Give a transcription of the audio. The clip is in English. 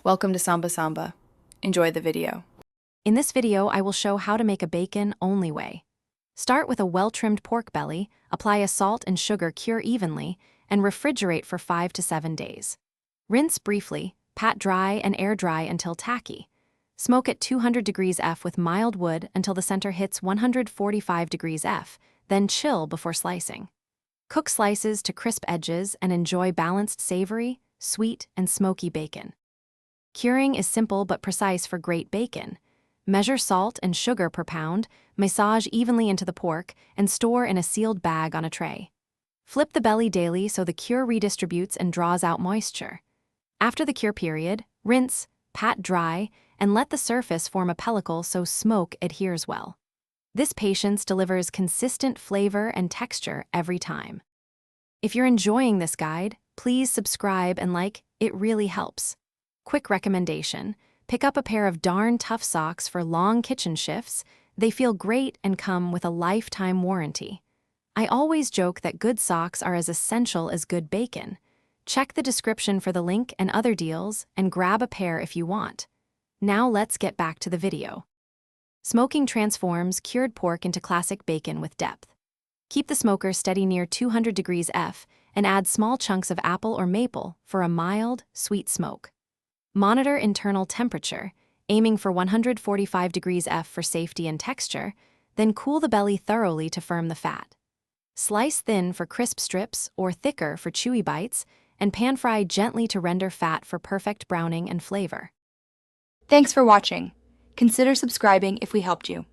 Welcome to Samba Samba. Enjoy the video. In this video, I will show how to make a bacon-only way. Start with a well-trimmed pork belly, apply a salt and sugar cure evenly, and refrigerate for 5 to 7 days. Rinse briefly, pat dry and air dry until tacky. Smoke at 200 degrees F with mild wood until the center hits 145 degrees F, then chill before slicing. Cook slices to crisp edges and enjoy balanced savory, sweet, and smoky bacon. Curing is simple but precise for great bacon. Measure salt and sugar per pound, massage evenly into the pork, and store in a sealed bag on a tray. Flip the belly daily so the cure redistributes and draws out moisture. After the cure period, rinse, pat dry, and let the surface form a pellicle so smoke adheres well. This patience delivers consistent flavor and texture every time. If you're enjoying this guide, please subscribe and like, it really helps. Quick recommendation: pick up a pair of darn tough socks for long kitchen shifts. They feel great and come with a lifetime warranty. I always joke that good socks are as essential as good bacon. Check the description for the link and other deals and grab a pair if you want. Now let's get back to the video. Smoking transforms cured pork into classic bacon with depth. Keep the smoker steady near 200 degrees F and add small chunks of apple or maple for a mild, sweet smoke. Monitor internal temperature, aiming for 145 degrees F for safety and texture, then cool the belly thoroughly to firm the fat. Slice thin for crisp strips or thicker for chewy bites, and pan-fry gently to render fat for perfect browning and flavor. Thanks for watching. Consider subscribing if we helped you.